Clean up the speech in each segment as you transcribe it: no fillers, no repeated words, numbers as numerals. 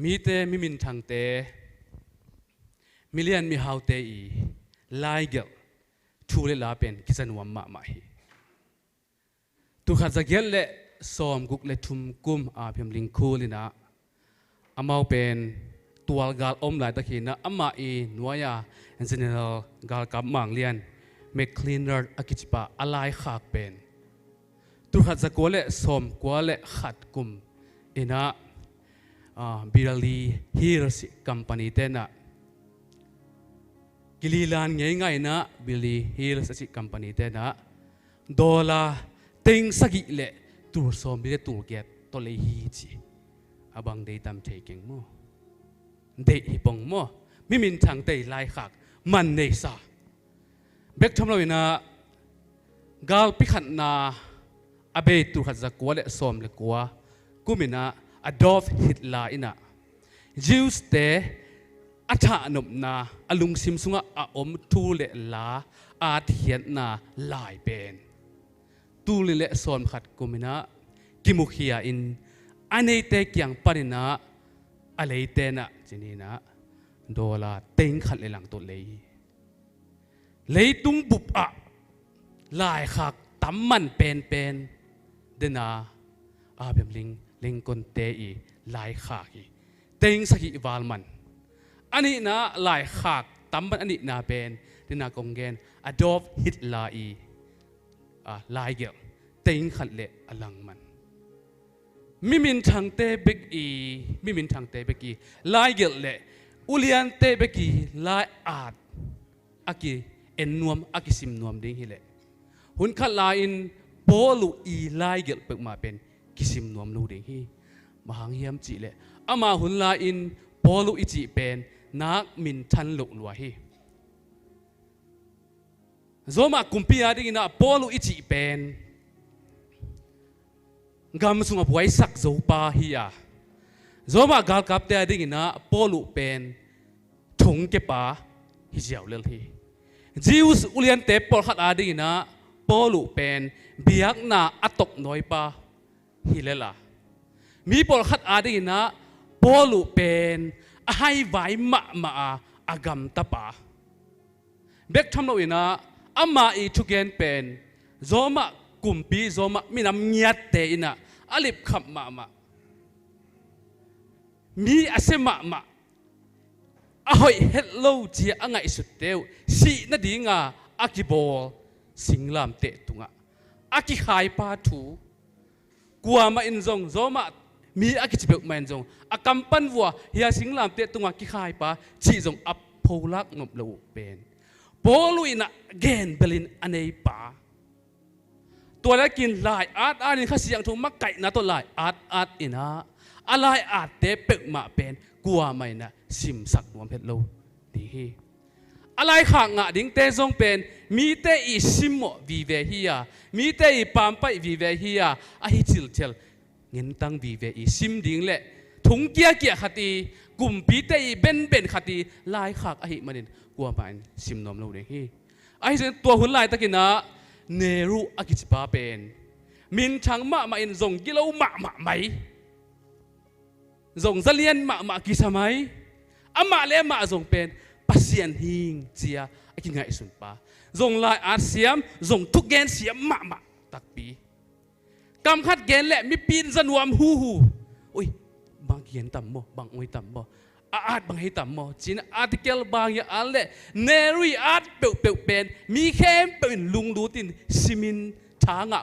มีเตมิมินทางเตมิเลียนมีฮาวเตอีไลเกลทูเลลาเป็นกิจนวมมาฮีตุขัดจะเกลเละสอมกุกเละทุมกุมอาเพียมลิงคูลินะอามาเป็นตัวกาลอมหลายตะขีนะอามาอีนัวยาเอนจิเนียร์กาลกับมังเลียนเมคลีนเนอร์อากิจปะอะไรขักเป็นตุขัดจะกัวเละสอมกัวเละขัดกุมอินะบิลลีฮีร์สคัมพานีเตนะกิลิลานง่ายๆนะบิลลีฮีร์สคัมพานีเตนะดอลลาร์ติงสกิเละตัวสอมบิเลตัวเกตตัวเลยฮีจีอาบังเดย์ตามเทกิงโมเดย์ฮิปงโมมิมินทางเตยไล่ขักมันเนซ่าเบกทำเราอยู่นะกาลพิขันนาอาเบตุขัดจักกัวเละสอมเละกัวกูมินะอดอล์ฟฮิตลาอินะจิวส์เตอัฐานมนาอลุงซิมซุงะอาอมทูเลลาอาเทียนนาลายเป็นตูเลเลสอมขัดกูมินะกิมุขียอินอันนี้เตกียงปารินะอะไรเตนะจีนีนะโดลาเต็งขัดเลยหลังตัวเลยตุงบุบอะลายขักตั้มมันเป็นเดนาอาเบมลิงคนเตอีลายขักอีเต็งสกิวาลมันอันนี้นะลายขักตั้มมันอันนี้นาเป็นเดนากงเกนอดอล์ฟฮิตลาอีลายเกลเต็งขัดเลยอลังมันมิมินทางเตเบกีมิมินทางเตเบกีลายเกลเละอุเลียนเตเบกีลายอาดอากีเอ็นนวมอากิซิมนวมดิ้งฮิเละหุ่นขัดลายอินโปลูอีลายเกลเปิกมาเป็นกิซิมนวมลูดิ้งฮีมาหางเฮียมจีเละอามาหุ่นลายอินโปลูอิจิเป็นนักมินทันลุกลัวฮีโซมากุมพิอาดิ้งนะโปลูอิจิเป็นกำสุงบวยสักโจปาฮียาโซมากาลกับเตอดิ้งนะโปลูเป็นทงเก็บปาฮิเจียวเลลฮีจิวส์อุเลียนเตปปอลขัดอาดิ้งนะโปลูเป็นเบียกนาอัตกน้อยปาฮิเลล่ามีปอลขัดอาดิ้งนะโปลูเป็นไฮไวมาอากำตาปาเบกทำเราอีนะอามาอีทุกเกนเป็นโซมากุมปีโซมามีน้ำเงียดเตอินะอลิบขับมามีอาเซมาอหอยเฮลโลจีอ่างไงสุดเดียวสีนาดีงาอากิบอลสิงลามเตตุงะอากิขายปาถูกัวมาอินซงโซมามีอากิจิเบกมาอินซงอากัมปันวัวเฮียสิงลามเตตุงะกิขายปาจีซงอัพโพลักนบลูเป็นโปลุยนะเกนเบลินอันเนปาตัวแรกกินลายอาร์นี่ข้าเสียงทุ่งมักไก่นะตัวลายอาร์อินะอะไรอาร์เตเปกมาเป็นกัวไม่นะซิมสักนวมเพชรโลดีฮีอะไรข้างอ่ะดิ้งเตซงเป็นมีเตอีซิมโมวีเวฮียมีเตอีปามไปวีเวฮียอาฮิจิลเทลเงินตั้งวีเวอีซิมดิ้งเละถุงเกียขัดตีกลุ่มปีเตอีเป็นขัดตีลายขากอาฮิมันนี่กัวมันซิมนวมโลดีฮีไอ้ตัวหุ่นลายตะกินะเนรูอากิจปาเป็นมินช่างมาอินซงกิโลมาไหมซงเสลียนมากิสมัยอามาเลมาซงเป็นปัสเซียนหิงเจียอากินไงสุนปาซงลายอาเซียมซงทุกเกนเสียมมาตักปีกำคัดเกนแหละมีปีนสนวมฮูอุ้ยบางเกียนต่ำบ่บางอุ้ยต่ำบ่อาร์ตบางให้ต่ำมอจีนอาร์ติเกลบางอย่างอันเล่เนรีอาร์ตเปลเป็นมีแค่เป็นลุงดูตินซิมินช้างเอา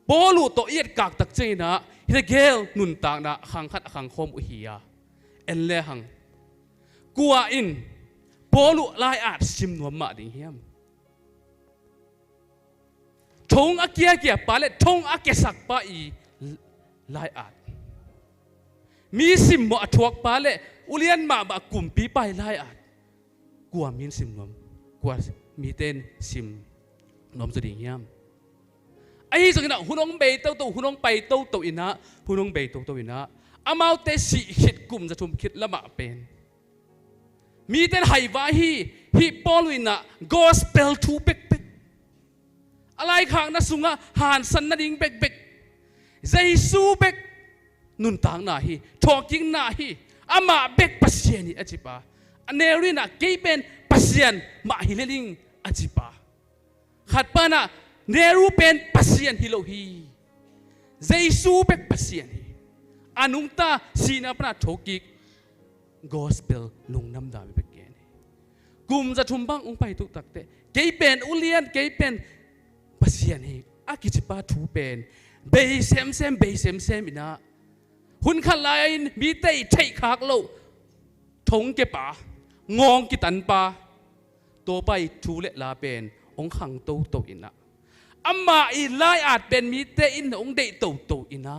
โปลูโตเอียดกากตักเจนะฮิตเกลนุนตากนะขังขัดขังคมอุฮียาเอ็นเล่หังกัวอินโปลูลายอาร์ตซิมนวมมาดิ่งเฮียมทงอาเกียปาเล่ทงอาเกสักปาอีลายอาร์ตมีซิมหมอทวกปาเล่อุเลียนมาบกุมปีไปไล่อาดกัวมีซิมนมกัวมีเต้นซิมนมสดิ่งยามไอ้สังนะหุ่นองเบย์โตหุ่นองไปโตอินะหุ่นองเบย์โตอินะอามาเตสิคิดกุมจะทุ่มคิดละมาเป็นมีเต้นไฮวาฮีปอลุยนะ gospel to เป็กอะไรข้างนะสุงะหานสันนดิ่งเป็กเจซูเป็ก นุนต่างนาฮีทอกิ้งนาฮีอามาเบกปัสเซียนี่อจิปาอันเนรินะเกย์เป็นปัสเซียนมาฮิเลลิงอจิปาขัดปานะเนรูเป็นปัสเซียนฮิโลฮีเจซูเบกปัสเซียนฮีอานุงตาสีนาปนาทอกิกกอสเปลลุงน้ำดามิเบกเกนกุมจะทุ่มบังองไปตุกตักเตเกย์เป็นอุเลียนเกย์เป็นปัสเซียนฮีอากิจิปาทูเป็นเบย์เซมเซมอินะหุ่นขันไลน์มีเตยใช้ขากโลทงเก็บป่างองกิตันป่าตัวไปทูเละลาเป็นองขังโตอินะอามาอีไลอาจเป็นมีเตอินองเดโตอินะ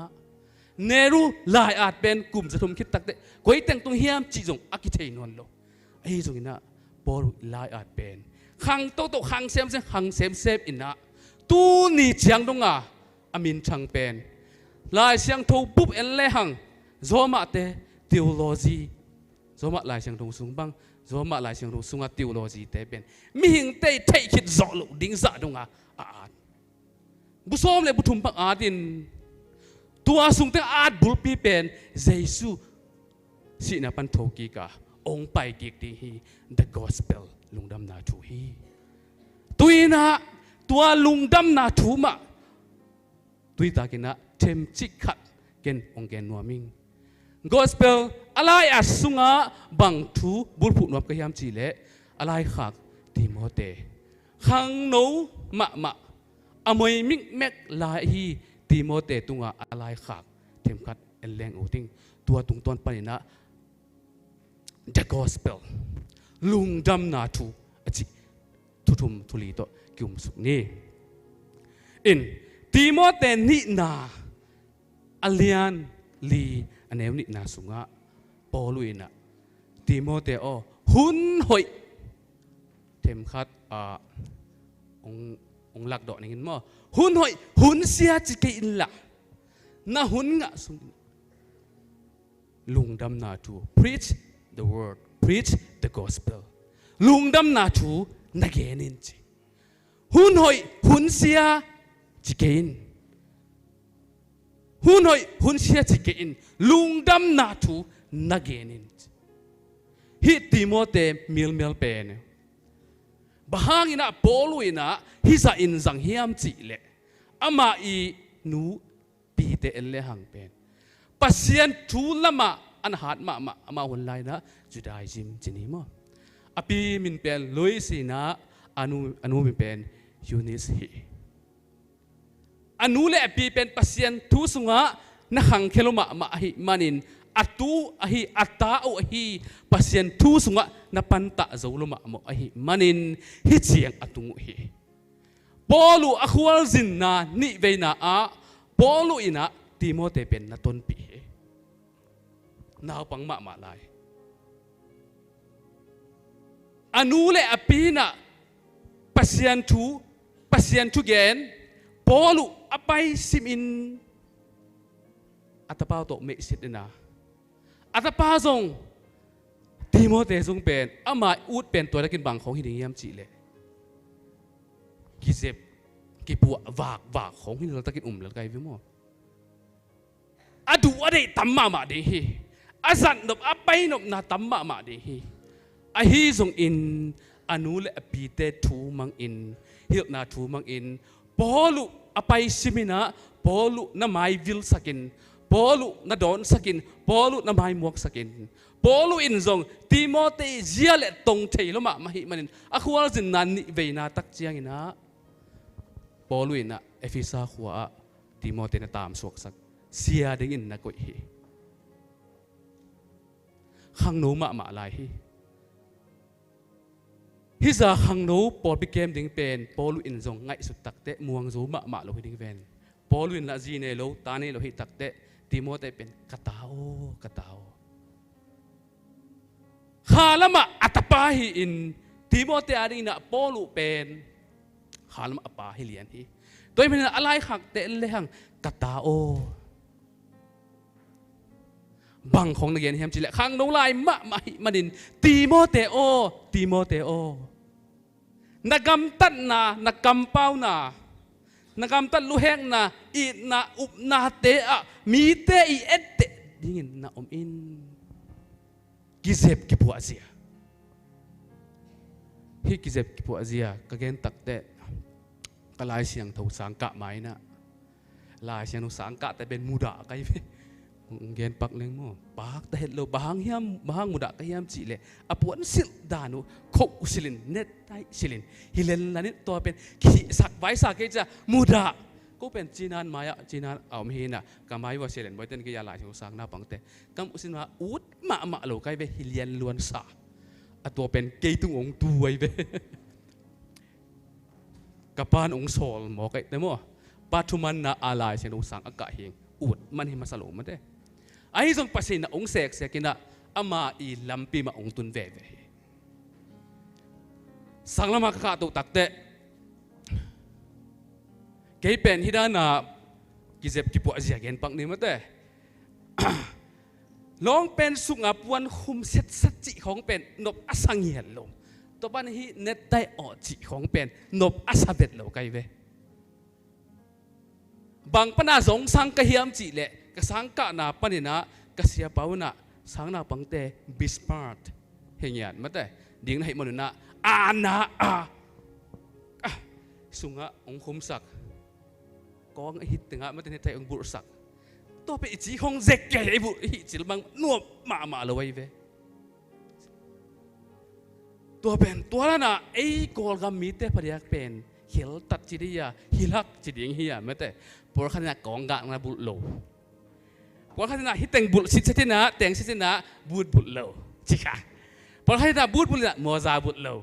เนรูไลอาจเป็นกลุ่มจะทุ่มคิดตักเตก๋วยแต่งตรงเฮียมจีจงอากิเทนวนโลไอ้จงอินะบอรุไลอาจเป็นขังโตขังเซมขังเซมอินะตูนี่เจียงตรงอามินชังเป็นลายเสียงทูปุ๊บเอลเลหังโซมาเตทีโอโลจีโซมาลายเสียงทูสุงบังโซมาลายเสียงทูสุงทีโอโลจีเตเป็นมีหิงเตยเทคิดโซลุดิ้งซาดงอาดบุษอมเลยบุทุมปังอาดินตัวสุงเตอาดบุลปีเป็นเยซูสินาปันโทกีกาองไปกิกดีฮี the gospel ลุงดำนาทูฮีตุยนะตัวลุงดำนาทูมาตุยตากินะเทมจิขัดเกนองเกนนัวมิง gospel อะไรอาสุงะบังทูบุลผุนวบกยามจีเละอะไรขักติโมเตขังโนมะอมวยมิกเมกลาฮีติโมเตตุงะอะไรขักเทมขัดเอลเลงโอติงตัวตุงตอนปนินะ the gospel ลุงดำนาทูอจิทุมทุลีโตกิมสุกนี่อินติโมเตนินาอเลียนลีอันเนวนินาสุงะปอลุยนะติโมเตโอหุนหอยเทมคัดองหลักดอกนี่เห็นมั้ยหุนหอยหุนเสียจิกอินละนะหุนงะสุงลุงดำนาทู preach the word preach the gospel ลุงดำนาทูนักเกนินจีหุนหอยหุนเสียจิกอินหุ่นหอยหุ่นเสียจิกอินลุงดำนาทูนักเกนินฮิติโมเตมิลเป็นบางอินะปอลุยนะฮิซาอินสังเฮียมจิเลอามาอีนูปีเตเอลเลหังเป็นปัสยันทูละมาอันหาดมาหุ่นไลนะจุดาจิมจินีมอปีมินเป็นลุยสินะอนุมินเป็นยูนิสฮีอนุเล่ปีเป็นปัสยันทุสุงะนักขังเคลมาหิมันินอัตุอหิอัตตาอหิปัสยันทุสุงะนับปันตะจะอุลมะมอหิมันินฮิเจียงอัตุงหิปอลูอควาลจินนานิเวนาปอลูอินะติโมเตเป็นนัตนปีนาวปังมาลายอนุเล่ปีนะปัสยันทุเกนปอลูอไปซิมินอัตปาโตเมสิดนะอัตปาจงติโมเตจงเป็นอามาอูดเป็นตัวนักกินบังของฮินิยามจีเลกิเซบกิปัววากของฮินิเราตะกินแล้วไกวิโมอดูอะไรตั้มมาเดฮีอาสันนบอไปนบนาตั้มมาเดฮีอาฮีจงอินอนุเลปีเตทูมังอินฮิลนาทูมังอินปอลูอไปซิมินะปอลูน้ำไม้วิลสกินปอลูน้ำดอนสกินปอลูน้ำไม้มวกสกินปอลูอินซงติโมเตเจียเลตงเทลมาหิมันินอควาลจินนันนิเวนาตักเจียงอินะปอลูอินะเอฟิซาขัวติโมเตนตามสวกสักเสียดึงอินนักกุยฮีขังโนมาลายฮีฮิซาขังโนปอลปิเกมดิ้งเป็นปอลูอินซงไงสุดตักเตะมวงโซมาโลหิดิ้งเป็นปอลูอินละจีเนโลตาเนโลหิตักเตะติโมเตเป็นกะตาโอข้าละมาอัตปาฮีอินติโมเตอารีนะปอลูเป็นข้าละมาอัปาฮีเลียนฮีโดยมันอะไรขักเตะเลยหังกะตาโอบังของนักเรียนเฮียมจิเลขังโนลายมาดินติโมเตโอนักกำตัดนานักกำเป้านานักกำตัดลูแหงนาอีนาอุบนาเตะมีเตอีเอเต dingin na in gizep ki pu azia hi gizep ki pu azia kagen takte kalai siang thau sangka mai na lai siang sangka te ben muda kai ve gen pak leng mo pak ta het lo bahang muda ka hiam chi le apuan sil danu khok usilin net tai silin hilen lanit to pen ki sak vai sa ke cha muda ko pen chinan maya chinan aum hi na kamai wa silen boiten ki ya lai siang sang na pangte kam usin ma ut ma lo kai ve hilian luan sa ato pen ke tung ong tu ai ve kapan ong sol mo kai te mo patuman na alai siang sang aka hing ut man hi masalo ma te ai zong pasin na ong sek sekina ama i lampi ma ong tun ve ve sanglama ka tu takte kei pen hidana kizep ki pu azia gen pak ni mate long pen sunga puan hum set sat chi khong pen nop asang hian lo to ban hi net tai o chi khong pen nop asabet lo kai ve bang pana zong sang ka hiam chi le ka sang ka na panina ka sia pauna sang na pangte bismart hengian mate ding na hi manuna ana sunga ong khum sak kong hit tinga mate ne tai ong bur sak to pe chi khong zek ke ai bu hi chil bang nuop ma lo wai ve to pen to la na ei kol gam mi te pariak pen hil tat chi dia hilak chi ding hi mate por khana kong ga na bu lo por khana hiteng bul sit setina teng setina bud bul lo chi kha por khana bud bul mo za bul lo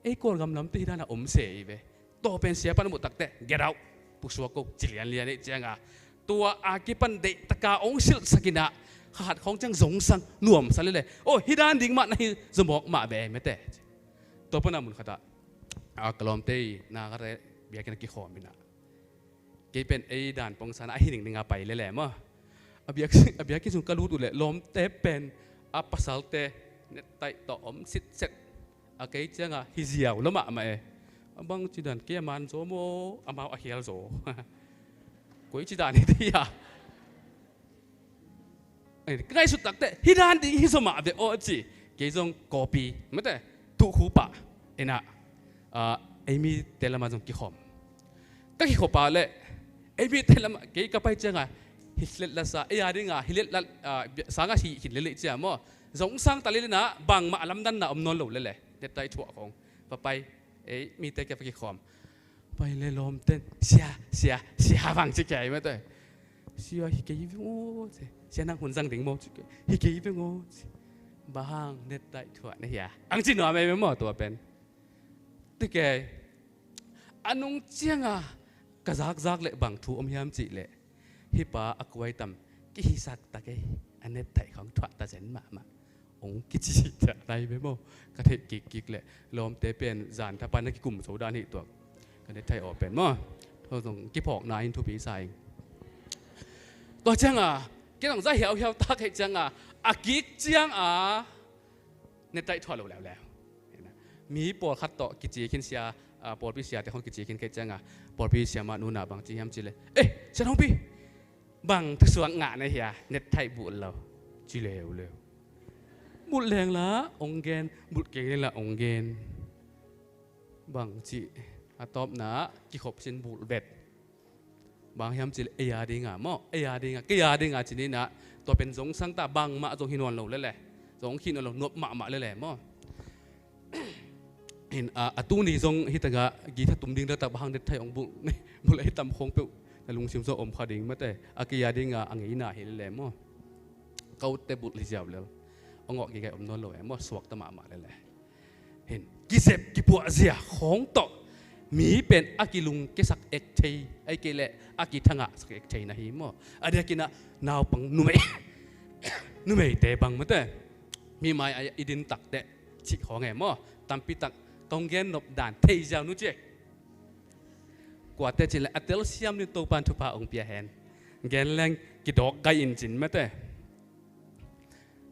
ei kol gam lam te hi na om se ve to pen sia pan mu takte get out puswa ko chilian lian ni changa tua akipan de taka ong sil sakina khat khong chang zong sang nuam salile o hidan ding ma nahi zomok ma be mete to pana mun khata a kalom te na ga re biakin ki khomina ke pen ei dan pong sana hi ning ninga pai le ma abiak ki sung kalut ule lom te pen a pasal te net tai to om sit set a ke changa hi ziaw lama ma e abang chidan ke man zo mo amao a hial zo koi chidan ni dia ai kai su tak te hidan ding hi zo ma be o chi ke jong copy mate tu khu pa ena ai mi telama jong ki khom ka ki khopa le ai mi telama ke ka pai changa hilet la sa ai adinga hilet la sanga hi hilet cha mo zong sang talina bang ma lam dan na om non lo le te tai thua khong pa pai ei mi te ke ki khom pai le lom ten sia wang chi kai ma te sia hi ke o sia nang hun sang ding mo chi hi ke o bahang net tai thua ne ya ang chi no me mo to pen ti ke anung chianga ka zak le bang thu om hiam chi le hi pa akwai tam ki hi sak ta ke anet tai khong thwa ta zen ma ong ki chi ta dai be mo ka the ki le lom te pen zan ta pan ki kum so dan hi to ka ne thai o pen mo tho song ki phok na in thu pi sai to changa ke dong za hiao ta ke changa a ki chiang a ne tai thwa loแล้วมีปอดคัดต่อกิจกินเสียปอดพิเศษแต่ของกิจกินแค่จังปอดพิเศษมาหนูนาบางจีฮัมจีเลยฉันห้องพี่บางทุกส่วนงานนะเฮียเน็ตไทยบุญเราจีเลวบุญแรงละองเกนบุญเก่งละองเกนบางจีอาตอบนะกิขบสินบุญเบ็ดบางฮัมจีเอียดีงามอเอียดีงากี่ยดีงาจีนี้นะตัวเป็นสงสังตาบางมาจงหินวันเราเลยแหละสงหินเราหนวบมาเลยแหละมอเห็นตู้นี้ทรงฮิตกะกีถ้าตุ้มดิ้งแล้วแต่บางเด็ดไทยองบุบุเลยตำคงเปิวแต่ลุงชิมโซอมขาดิ่งมาแต่อากิยาดิ่งอังอีน่าเห็นเลยมั้งเขาเตบุลิเจียวเลยองอกีไก่อมนวลเลยมั้งสวกตะมาเลยแหละเห็นกิเสบกิปัวเสียของต่อมีเป็นอากิลุงกิสักเอกเทยไอเกลอากิทังะสักเอกเทยนะฮิมั้งอันเดียกินะนาวปังนุ่มเตะบังมาแต่มีไม้อิดินตักเตะชิของไงมั้งตามปีตักกองเงินนบด่านเทยาวนู้เจกว่าแต่จิเลอัตเตลเซียมนี่ตัวปันทุพาองเปียแหนเงินแรงกิดอกไกอินจินมาแต่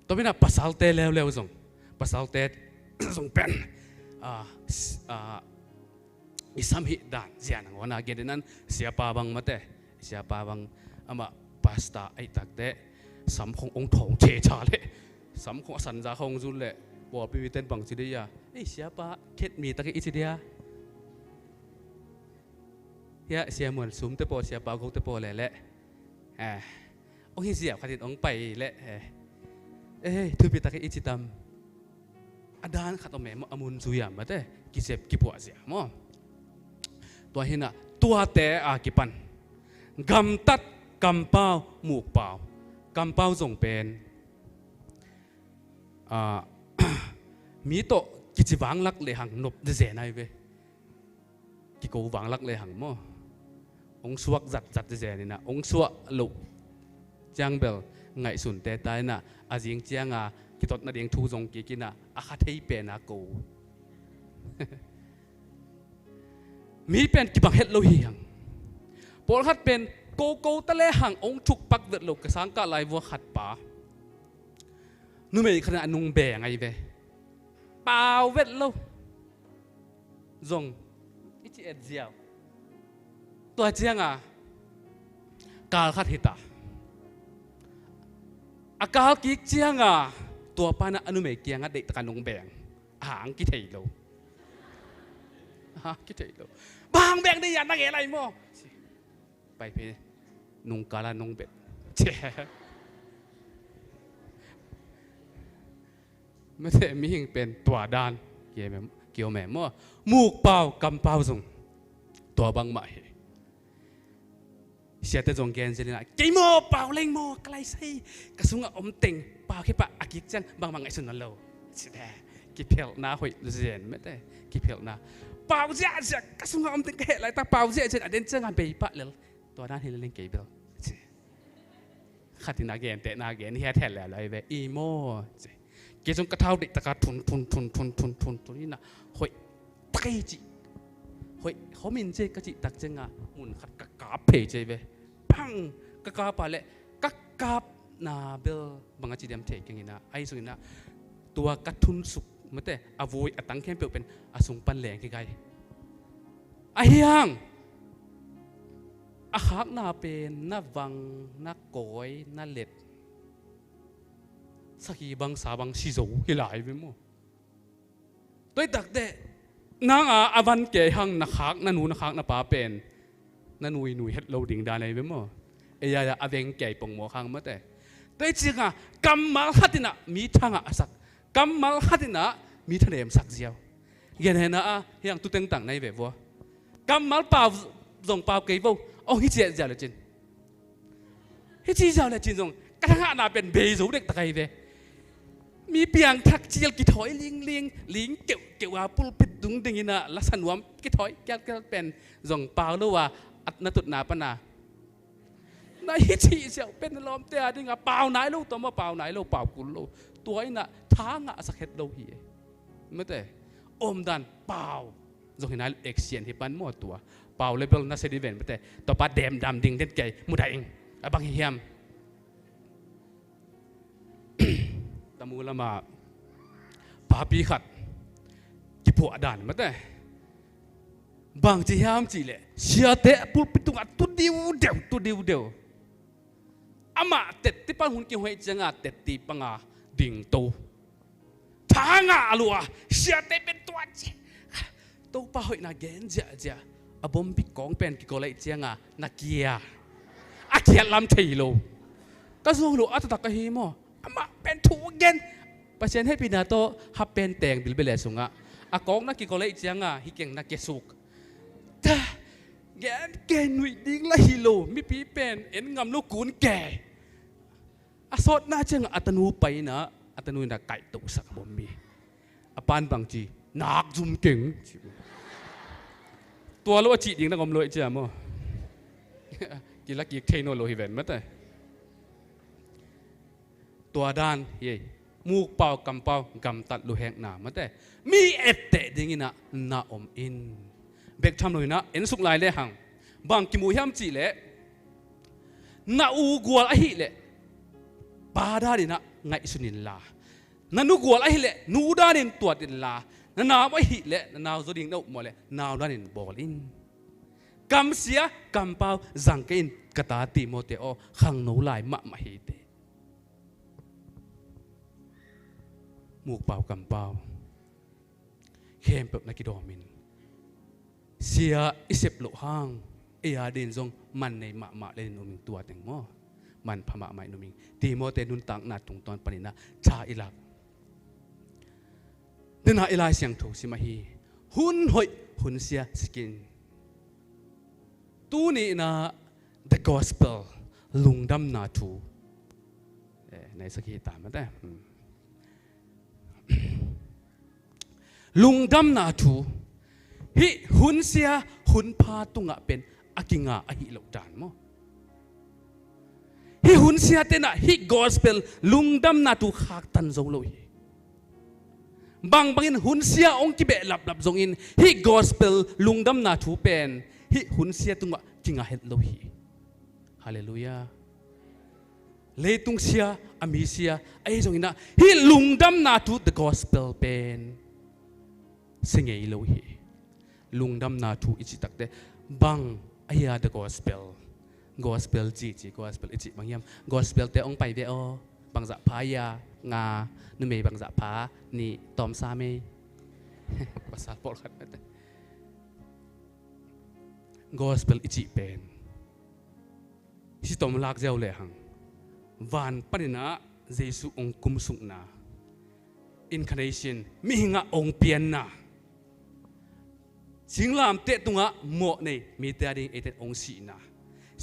ตัวเป็นภาษาเตลแล้วส่งภาษาเตส่งเป็นอิสามฮิด่านเสียนังวันนั้นเกิดนั้นเสียปาบังมาแต่เสียปาบังอามาพาสต้าไอตักเต สำขององค์ทองเชชาเลยสำของสันจาของจุนเลยบอกไปวิเตนบังสิเดียเสียปะเข็ดมีตะกี้สิเดียเสียเหมือนซุ้มเตปอเสียปากกเตปอเลยแหละองค์เสียขัดองค์ไปแหละถือปีตะกี้สิตามอดานขัดเอาแม่อมุนซุยามมาเต้กิเสพกิปวดเสียมั้งตัวเห็นอะตัวแต่อากิปันกำตัดกำเป้าหมูกเปล่ากำเป้าส่งเป็นมีโตกิจวังลักเลยหังนบเสียนายเวกิโกวังลักเลยหังมั้งองสวกจัดเสียนี่นะองสวกลุจังเบลไงสุนแต่ตายนะอาจิงเจียงกิตดนาเดียงทูจงกิกินะอาคาเทยเป็นอากูมีเป็นกิบังเฮ็ดโลหิหังปอลขัดเป็นโกโก้ตะเลหังองชุกปักเดือดโลกสังกะลายวัวขัดป่านู่นไม่ขนาดนุ่งแบงไงเว้เปล่าเวทโลจงอิจิเอ็ดเจียวตัวเจียงกาลขัดหิตาอากาลกิกเจียงตัวปานะอนุเมเกียงเด็กตะการนุ่งแบงหางกิเทยโลกิเทยโลบางแบงได้ยันนักอะไรมั่งไปเพนุงกาลานุงเบ็ดเจ้ไม่ใช่มีหิงเป็นตัวดานเกี่ยวแม่มั่วมูกเป่ากำเป่าส่งตัวบางใหม่เสียแต่จงแกนเสียนะกี่โมเป่าเล่งโมไกลใส่กระสุนอมเต่งเป่าแค่ปะอากิจังบางไงสุนนั่นโลเสียแต่กี่เพลนาหอยเสียนไม่ได้กี่เพลนาเป่าเสียเสียกระสุนอมเต่งแค่ไรตาเป่าเสียเสียเด่นจังไปปะเลยตัวด้านเฮเลนเกย์เบลขัดที่นาเกนเตะนาเกนเฮียแทนแล้วเลยเวอีโมเกจงกระเท้าเด็กตะการทุนตัวนี้นะหอยตะกี้จิหอยเขามินเจกจิตักเจงหมุนขัดกะกาเพย์เจเวพังกะกาปะเละกะกาบนาเบลบางจีเดียมเทกิงนะไอสุนะตัวกระทุนสุกมันแต่อโวยตั้งแค่เปลเป็นอสุงปันแหลงกี่ไงไอยังอาหักนาเป็นนาวังนาโกยนาเล็ดสักกี่บังสาบังชิโซกี่หลายไปมั้งตัวดักเดนางอาวันเกยหังนักหักนานูนักหักนาป่าเป็นนานุยเฮ็ดโลดิ่งดานอะไรไปมั้งยาอาเวงเกยปงหมอหังมาแต่ตัวจริงกำมัลฮัดินะมีทางสักกำมัลฮัดินะมีทะเลมสักเจียวเห็นนะยังตุเต็งต่างในแบบว่ากำมัลเปล่าส่งเปล่าเกยบ่ฮิจิเจ้าเลยจินฮิจิเจ้าเลยจินจงกระทั่งอาเป็นเบย์สูเด็กตะไคร้เวมีเพียงทักเจียลกิถอยลิงเกี่ยวปุลปิดดุงดึงนะลักษณะวมกิถอยแกเป็นจงเปล่าหรือว่าอัตนตุนาปนาในฮิจิเจ้าเป็นลมเตะดิ่งเปล่าไหนลูกตัวมาเปล่าไหนลูกเปล่ากุลลูกตัวไอ้น่ะท้างสักเฮ็ดโลหีไม่แต่อมดันเปล่าจงเห็นนายเอ็กเซียนที่ปันมั่วตัวเป่าเลเบลน่าเสียดีเวนไปแต่ต่อไปเดมดำดิ่งเด็ดไก่มุดเองบางเฮียมตะมูละมาปาปีขัดกิพวด่านมาแต่บางจีฮามจีเล่เสียเตะปุ๊บปิตุงตุดิวเดียวอามาเต็ดที่ปังหุ่นเกี่ยวให้จังเต็ดที่ปังดิ่งโตทางลัวเสียเตะเป็นตัวเจ้าตัวป้าหอยนาเกนเจ้าอบอมพิกองเป็นกิโกเลเจียงนักเกียอาเกียลำทีโลก็ส่งหนูอัตตะกะฮีมอมาเป็นถูกเกนประเทศให้พินาโตฮับเป็นแต่งบิลเบลสุงอากองนักกิโกเลเจียงฮิเก่งนักเกสุกแต่แกนหนุ่ยดิ้งละฮิโลมีปีเป็นเอ็นงำลูกกุนแก่อาสดน่าเจียงอัตนูไปนะอัตนูนักไก่ตุสักบอมมีอปานบางจีนักจุ่มเก่งตัวรู้ว่าจีดิ่งนักอมลอยเจ้ามั้งกินลักกิกเทโนโลฮิเวนมั้งแต่ตัวด้านเย่มูกเป่ากำเป่ากำตัดลูแหงหนามั้งแต่มีเอตเตดิ่งนะนาอมอินเบกทำเลยนะเอ็นสุกลายเลยหังบางกิมูยามจีเล่นาอูกัวละหิเล่ปาดาดินะไงสุนินลานานูกัวละหิเล่นูดาดินตัวดินลานาวไม่หิเละนาวจะดิ่งเอาหมดเลยนาวนั่นบอลินกำเสียกำเปล่าจังกินกตาติโมเตโอขังนูลายมะมาหิเต มูกเป่ากำเป่าเข้มแบบนักกิโดมินเสียอิเสบโลห้างเอียดินทรงมันในหมาเลยนุมิงตัวแต่งม้อมันพม่าไม่นุมิงตีโมเตนุนตังนัดตรงตอนปนินะชาอิลักเดินหาอิลายเสียงถูกสิมาฮีหุ่นหอยหุ่นเสียสกินตู้นี้นะ the gospel ลุงดำนาทูในสกีตามมาได้ลุงดำนาทูฮิหุ่นเสียหุ่นพาตุงะเป็นอากิงะอหิโลจานมั้งฮิหุ่นเสียเตนะฮิ gospel ลุงดำนาทูขากตันทรงโลหิบางอินหุ่นเสียองค์กิเบะหลับทรงอินฮิ gospel ลุงดำนาทูเป็นฮิหุ่นเสียตุงะกิงะเฮดโลหิฮาเลลูยาเลตุงเสียอามีเสียไอ้ทรงอินนะฮิลุงดำนาทู the gospel เป็นสิ่งใหญ่โลหิลุงดำนาทูอิจิตักเดบังอายา the gospel จี gospel อิจิบางยาม gospel แต่องไปเวอบางจะพายางานุเมบางจะพานี่ตอมซาเมภาษาปอลขัดไม่ได้ gospel อิจิเป็นที่ตอมลากเจ้าเลยหังวันปนินะเยซูองคุมสุงนา incarnation มีหิงะองเปียนนาสิงลามเตตุงะหมอในมีแต่ดิ่งเอเตองสีนา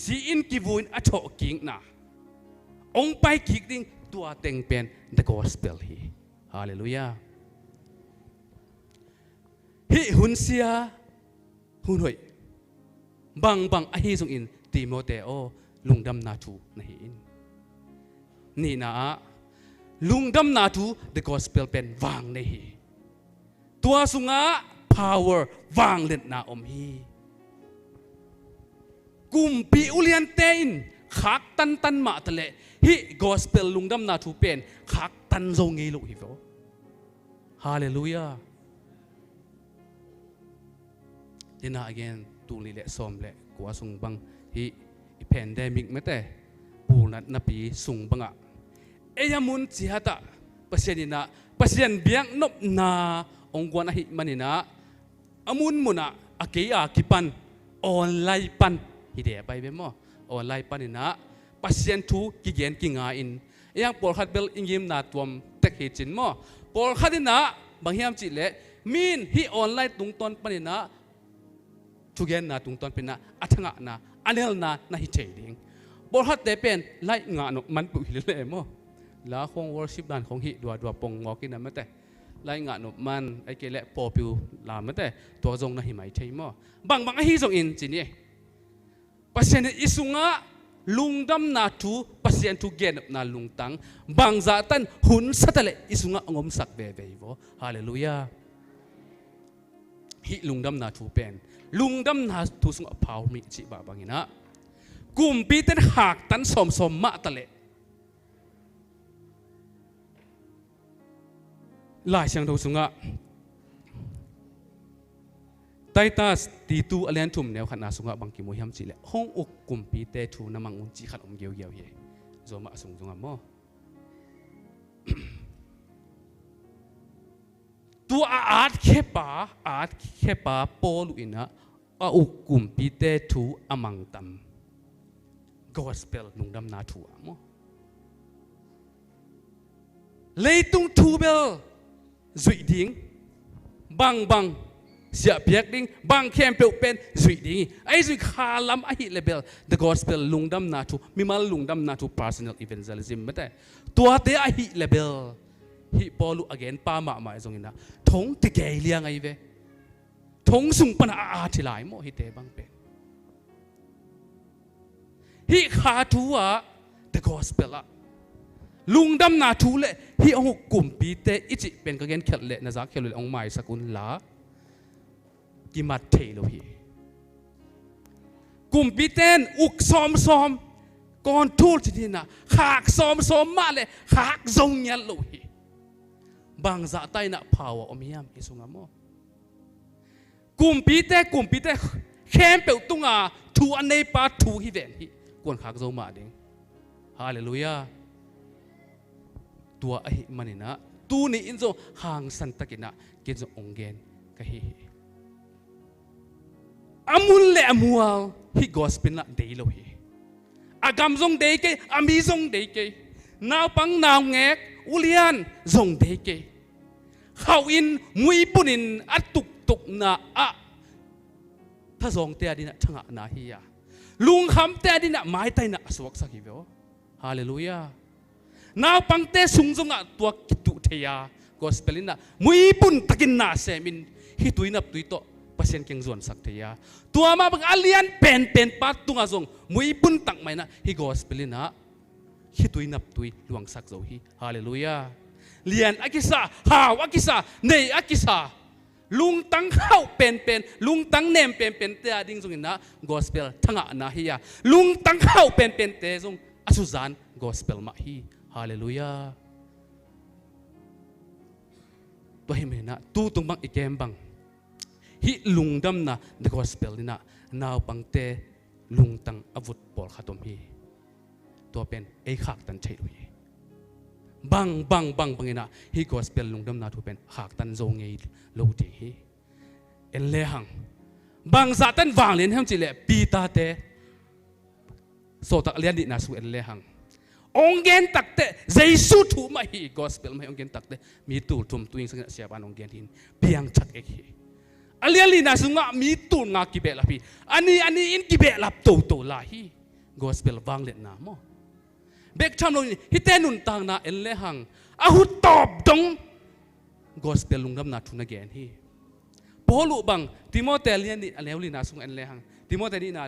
สีอินกิวุนอัชโอกิงนาองไปกิกดิ่งตัวเต็งเป็น the gospel ฮีฮาเลลูยาฮิหุนเสียหุนหอยบางอหิสงอินติโมเตโอลุงดำนาทูนะฮินนี่นะลุงดำนาทู the gospel เป็นวางในฮีตัวสุงะpower วางเล่นนาอมฮีกุมปีอุเลียนเตนขักตันมาทะเลฮิ gospel ลุงดำนาทูเป็นขักตันทรงเงลุฮิโฟฮาเลลูยาเดินหา again ตูนี่แหละซ้อมแหละกัวสุงบังฮิแพนเดมิกไม่แต่ปูนัดนปีสุงบังอ่ะเอยามุนจิฮัตะปัสยานินะปัสยานเบียงนบนาองกวนอหิมันนินะอามุนมุนะอาเกียกิปันออนไลน์ปันฮิเดียไปเบมอออนไลน์ปันนินะปัสยานทูกิเกนกิงาอินยังปอลขัดเบลอิงยิมนาตัวมเทคฮิจินมอปอลขัดนินะบางยามจิเละมีนฮิออนไลน์ตุงตอนปันนินะทุกอย่างนาตุงตอนเป็นนะอัฐงะนะอันเดลนะฮิเจดิงปอลขัดเตเป็นไลงานมันปุยเลยมอลาของวอร์ชิปด้านของฮิดัวปงงอกินนั่นไม่แต่ไล่งานนมันไอ้เกล็ดปอปิวลามไม่แต่ตัวจงนะหิมายใช่มั้บางไอ้ฮิจงอินจีนี่ปัสยานอิสุงะลุงดำนาทูปัสยานทูเกนนาลุงตังบางจาตันหุ่นสัตเลอิสุงะงมสักเบเบย์วะฮาเลลูยาฮิลุงดำนาทูเป็นลุงดำนาทูสุงะพาวมิจิบะบางอินะกุมปีเตนหักตันสมมาตะเลหลายเสียงดูสุงะไตตาสตีตูอเลนทุมแนวขนาดสุงะบางกิโมยามจิเลห้องอกกุมปีเตทูน้ำมังอุนจิขัดอมเกียวเย่โจมาสุงะมอตัวอาร์ตเคปาโปลุอินะอกกุมปีเตทูอมังตัมกอสเปลนุงดำนาทูอะมอเลยตุงทูเบลจุยดิ้งบางเสียเปียกดิ้งบางเข้มเปลเป็นจุยดิ้งไอ้จุยขาลำไอ้เลเบล the gospel ลุงดำนาทูมีมาลุงดำนาทู personal evangelism ไม่ได้ตัวเตะไอ้เลเบลฮิปอลู again ป้ามาไอ้ตรงนี้นะทงติเกลียงไอ้เวทงสุงปนอาทิลายโมฮิเตบังเป็นฮิขาทัว the gospel อะลุงดำนาทูเล่ที่องค์กลุ่มปีเตอิจิเป็นกระเกนเขลเล่นะจ๊ะเขลเล่องค์ใหม่สกุลลากิมัดเทโลฮีกลุ่มปีเตนอุกซ้อมก่อนทูตที่น่ะขากซ้อมมาเลยขากทรงยันโลฮีบางจะไตน่ะพาวอมิยามอิสุงามโมกลุ่มปีเตเข้มเปิลตุงาทูอันในปาทูฮิเวนฮีกวนขากทรงมาเด้งฮาเลลูยาตัวไอ้มันนี่นะ tu ni in zo hang san takina kin zo ongen ka hi amun le amual hi gospel na dei lo hi agam zong dei ke ami zong dei ke naw pang naw ngek ulian zong dei ke khau in mui punin atuk tuk na a tha zong te adina thanga na hi ya lung kham te adina mai tai na aswak sakibo hallelujah naw pang te sungjunga tua kitu theya gospelina mui pun takin na semin hi tuinap tuito pasien keng zon sak theya tua ma bang alian pen pat tunga zong mui pun tak mai na hi gospelina hi tuinap tui luang sak zo hi hallelujah lian akisa haw akisa nei akisa lung tang khau pen lung tang nem pen te ading zong ina gospel thanga na hi ya lung tang khau pen te zong asuzan gospel ma hi hallelujah to hi me na tu tung bang ikem bang hi lungdam na the gospel na naw pang te lung tang avut pol khatom hi to pen ei khak tan thei lui bang ina hi gospel lungdam na thu pen khak tan zo ngei lo ti hi en le hang bang za tan wang len hem chi le pi ta te so tak lian di na su en le hang ongen takte jesu thu ma hi gospel mai ongen takte mi tu thum tuing sang sia ban ongen hin piang chak ek hi aliali na sunga mi tu nga ki be la pi ani in ki be lap to la hi gospel wang le na mo bek tham lo hi te nun tang na en le hang a hu top dong gospel lungdam na thuna gen hi polu bang timote alian ni aleli na sung en le hang timote ni na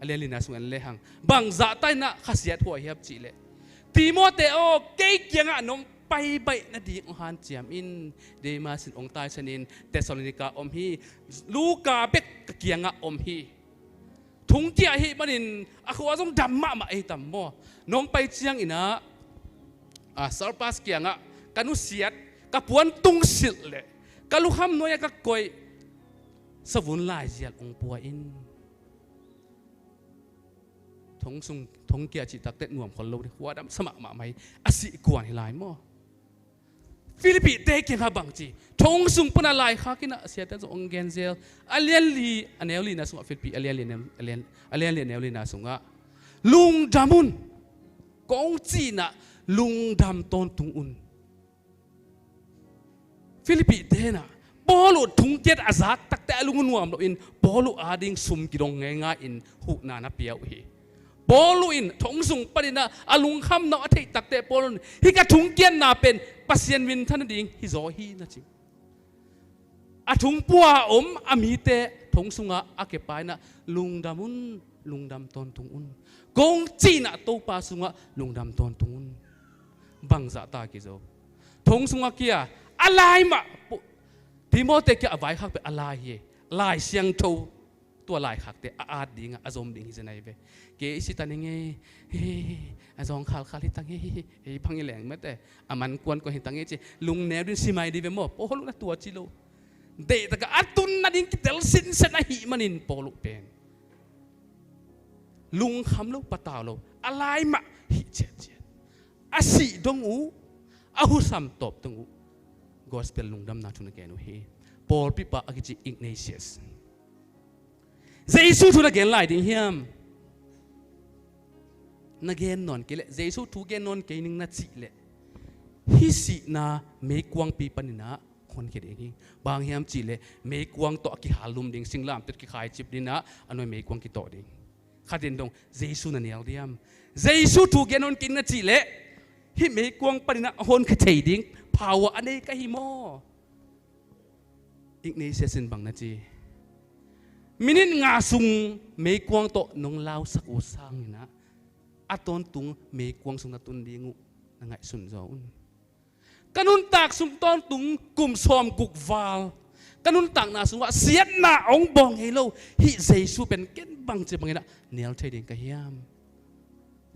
aleli na sung en le hang bang za tai na khasiat ho hiap chi le timote o ke kyanga nong pai bai na di ong han chiam in dema sin ong tai sanin Thessalonica om hi Luka bek kyanga om hi thung tia hi manin akwa jong damma ma ai tam mo nong pai chiang ina sarpas kyanga kanu siat ka puan tung sil le kalu ham noya ka koi savun lai jial ong pua in thong kia chi tak te nuam khol lo de wa dam sama ma mai asi kwan hi lai mo Philippi te king ha bang chi thong sung puna lai kha kina sia ta zo ong gen zel aneli na sunga Philippi alian li aneli na sunga lung damun kong chi na lung dam ton tung un Philippi te na polo thung ket azat tak te alung nuam lo in polo ading sum kidong nga in hu na na piau hi polo in thong sung panina alung kham na athei takte polo hi ka thung kian na pen pasien win than ding hi zo hi na chi a thung puwa ami te thong sunga ake pai na lungdam ton tung un gong chi na to pa sunga lungdam ton tung un bang za ta ki zo thong sunga kia alai ma timote kia avai khak pe alai hi lai siang tho tua lai khak te a ding a zom ding hi zanai ve ke isi taninge azong khal hi tangi he phangi leng mate aman kwan ko hi tangi chi lung ne din simai di ve mo polu na tua chi lo de ta ka atun na ding kitel sin se na hi manin polu pen lung kham lo pataw lo alai ma hi che asi dong u ahu sam top tung u gospel lungdam na thuna kenu hi Paul pipa akichi Ignatius Jesu thuna gen lai ding hiam na gen non kele Jesu thu gen non ke ning na chi le hi si na me kwang pi panina khon ke ding bang hiam chi le me kwang to ki halum ding singlam tet ki khai chip dina anoi me kwang ki to ding khatin dong Jesu na nial diam Jesu thu gen non kin na chi le hi me kwang panina hon ka thei ding power ane ka hi mo Ignatius in bang na chi minin nga sung me kwang to nong law sak usang ina aton tung me kwang sung na tun dingu na ngai sun zo un kanun tak sung ton tung kum som guk wal kanun tak na sung wa siat na ong bong hello hi Jesu pen ken bang che bang ina nel thai ding ka hiam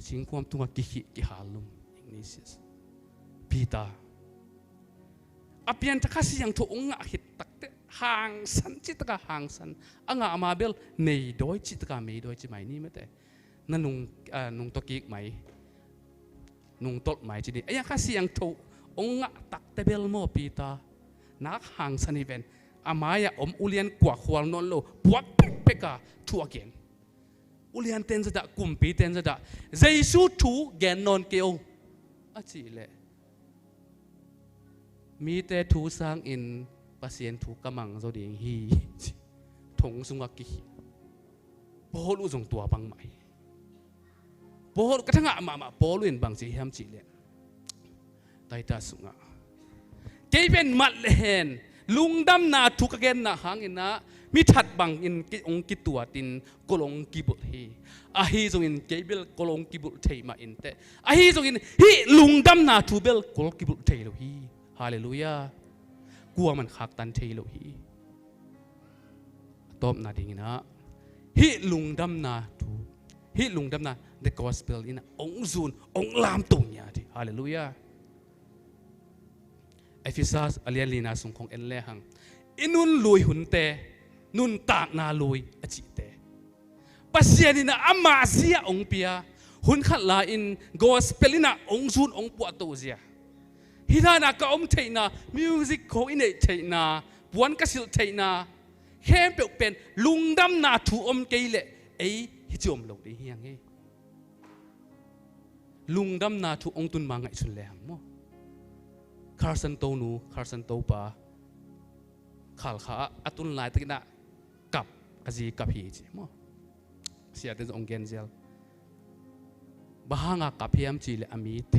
sing kwam tunga ki halum Ignatius Peter apian takasi yang tu unga hit takte hang san chi taka hang san anga amabel nei doi chi taka mei doi chi mai ni mate na nung toki mai nung tot mai chi ni aya kasi yang tu องงะตักเตเบลโมปีตานักห่างสนิเวนอามายอมอุเลียนกว่าควาลนนโลบวกเปกาทัวเกนอุเลียนเตนจะได้กุมปีเตนจะได้เจสูทูเกนนนเกียวอาจีเล่มีแต่ทูสร้างอินปัสเซียนทูกำมังโจดิงฮีถงสุงกิโปลุจงตัวบังไหมโปลุกระทั่งมาโปลุอินบังจีฮัมจีเล่ไตตาสุงะเกเป็นมัดเลนลุงดำนาทุกเกนนะหางอินนะมีถัดบังอินองกิตัวตินกลงกิบุตฮีอาฮีจงอินเกเบลกลงกิบุตเทมาอินเตอาฮีจงอินฮีลุงดำนาทุเบลกลกิบุตเทโลฮีฮาเลลูยากลัวมันขักตันเทโลฮีตบนาดิงนะฮิลุงดำนาทูฮิลุงดำนา the gospel อินะองซูนองลามตุงยาที่ฮาเลลูยาเอฟิซัสอเลียลีนาสุงของเอลเลหังอินุนลุยหุนเตนุนตากนาลุยอจิเตปัสเซียนินะอามาเซียองเปียหุนขัดลาอิน gospel อินะองซูนองปวดตัวเสียฮิดานะก็อมเทนามิวสิกของอินเทนาปวนกสิลเทนาเข้มเปลกเป็นลุงดำนาถูอมเกยเล่ไอ้ฮิจอมหลงได้เฮียงไงลุงดำนาถูองตุนมาไงสุดแรงมั้งคาร์สันโตนูคาร์สันโตปาขัลขาอัตุนไลตะกินะกับกะจีกับฮีจิมั้งเสียแต่องเกนเซลบ้างกับเพียมจีเลอามีเต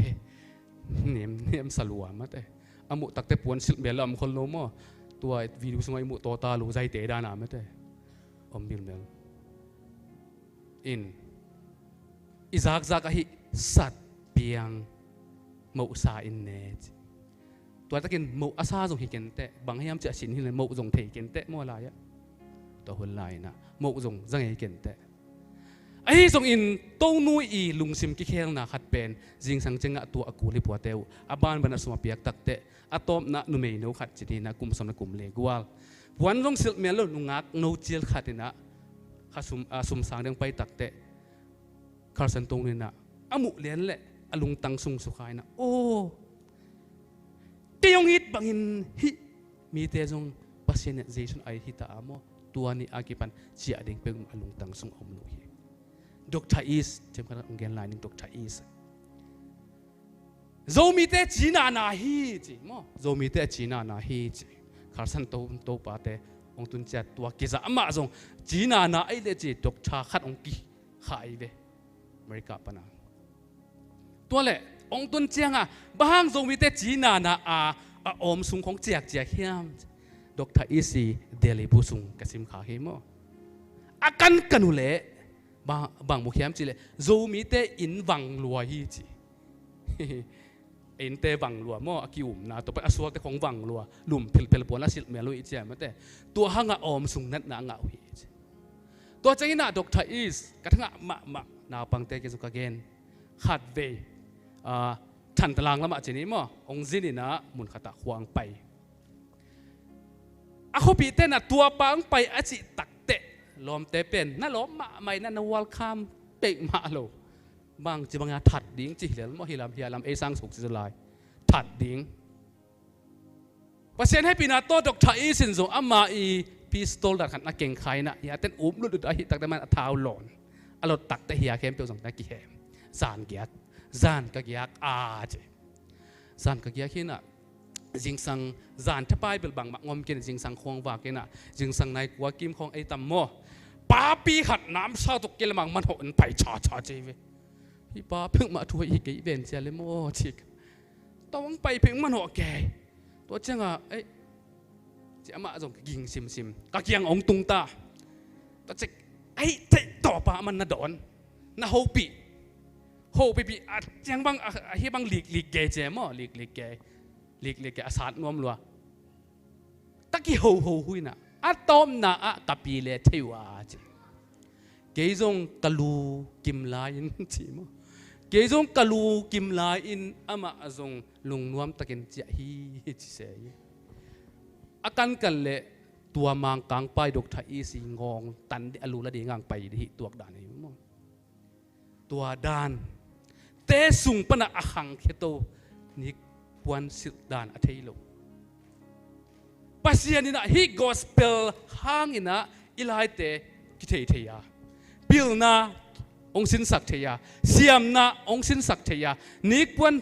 เนียมสลัวมาเตอามุตักเตปวนสิลเบลล์มคนโลมั้งตัววิดีโอสมัยมุตัวตาลูใจเตะด้านหน้าไม่ได้อมบิลเมลอินอิจากฮิสัตเปียงมุสาอินเนจตัวตะกินมุอาซาจงฮิเกนเตะบางให้ยามจะสินฮิเลมุจงเทเกนเตะมั่วลายะตัวหุ่นลายนะมุจงจังฮิเกนเตะไอ้จงอินตู้นุยอีลุงซิมกิเคลนะขัดเป็นจิงสังเจงะตัวอากูลิปัวเตวอาบานบรรณสมเปียกตักเตะอาตอมนะนุเมนูขัดจิตีนะกุมสมนะกุมเลกวาลวันลงสิลเมลนุงักนูจิลขัดนะข้าสุมสางเดิงไปตักเตะคาร์สันตงนี่นะอามุเลียนแหละอลุงตังสุงสุขายนะโอ้เตียงฮิตบังอินฮิมีเตจงปัสเซนเจชันไอฮิตาอามตัวนี้อากิปันเจียดิงเป็นอลุงตังสุงอมลุยดอกทาอิสเจ้าคนองเกนไลน์นึงดอกทาอิสโจมีเตจีนานาฮีจีมั้งโจมีเตจีนานาฮีจีคาร์สันโตปาเตองตุนเจตัวกิจอามาจงจีนานาไอเลจีดอกชาขัดองกีขายเวอเมริกาปนาตัวเล่องตุนเจียงอ่ะบางโจมีเตจีนานาอมสุงของเจียกเฮียมดอกทาอิสีเดลิบุสุงกสิมขาเฮมอากันกันุเล่บางมุขยามจีเลยโจมีเตอินวังลัวฮีจีอินเตวังลัวมั่วกิวมนะตัวไปอสวกแต่ของวังลัวลุมเพลปวนละสิลเมลุอีเจมาแต่ตัวหางออมสุงนัดนางเอาฮีตัวใจน่ะดอกทาอิสกระทั่งมานาปังเตกิสุกเกนขัดเวทันตารางละมาเจนี่มั่วองจินี่นะมุนขตะขวางไปอาเขาปีเตน่ะตัวปังไปอาจิตักเตะลมเตเป็นน่าล้อมมาไม่น่านวลคามเป่งมาโลบางจีบางงาถัดดิ้งจีเหลือมฮิลามเฮียลำเอซังสุกจิลายถัดดิ้งเปอร์เซ็นต์ให้ปีนาโต้ดอกทาอีสินโซอามาอีพิสโตลดักขันนักเก่งใครนะอย่าเต้นอุ้มลุดไอตักแต่มันเท้าหลอนอารมณ์ตักแต่เฮียเข้มเปียวสองตะกี้เข้มซานเกียกซานกะเกียกเจซานกะเกียกขี้น่ะจิงสังซานถ้าไปเปบังมักงอมกินจิงสังควงว่ากินน่ะจิงสังในกัวกิมของไอตัมโมป้าปีขัดน้ำเศร้าตกเกลมังมันหันไปชาเจเวพี่ป้าเพิ่งมาทัวร์อีกอีเวนต์เสียเลยโม่ชิกต้องไปเพิ่งมันหัวแก่ตัวเจ้าอ่ะเอ้ยเจ้ามาส่งยิงซิมกะเกียงองตุงตาตัวเจ้าไอ้เจ้าต่อป้ามันน่ะดอนน่ะโฮปีอ่ะยังบางเฮียบางลีกเกเจมั้งลีกเกอาสาดนวมลัวตะกี้โฮหุยน่ะอะตอมน่ะอะกับปีเลเทวาเจเกยจงกะลูกิมลายินจีมั้งเกยจงกะลูกิมลาอินอามาจงลุงนวมตะกินเจฮีจิเสยอากันกันเลตัวมังกังไปดอกไทยสีงองตันอลูละดีงางไปดิตัวด่านนี้มั้งตัวด่านเตสุงปนะอาหังเคโตนี่ ปวนสิลดานอเทโลปัสยานินะฮีกอสเปลห้างอินะอิไลเตกิเทเทียบิลนาองสินสักเทียเสียมนาองสินสักเทียนิกวน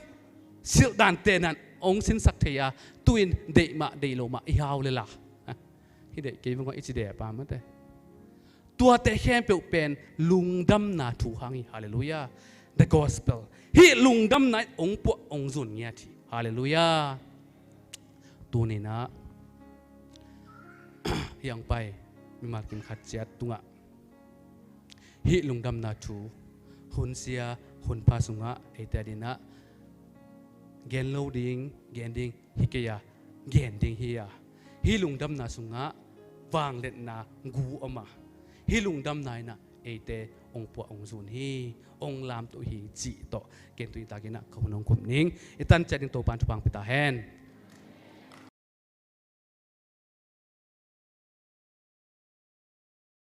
สิลดานเตนันองสินสักเทียตุอินเดมาเดโลมาอีฮาวเลยล่ะฮิเดเกี่ยวกับอิจิเดปามันเตตัวเตแค่เป็นลุงดำนาถูหางฮาเลลูยา the gospel ฮีลุงดำนาองปวองจุนเงียทีฮาเลลูยาตัวนี้นะยังไปมีมากินขัดเจ็ดตุงะฮิลุงดำนาถูหุนเสียหุนพาสุงะไอแต่ดินะเกนโลดิงเกนดิงฮิเกียเกนดิงเฮียฮิลุงดำนาสุงะวางเล็ดนากูออกมาฮิลุงดำนายนะเอเตองปวองซุนฮีองลามตุฮีจีโตเกนตุยตากินะเขาหนองคุมนิงอิตันเจดิงโตปานทุปังปิตาแฮน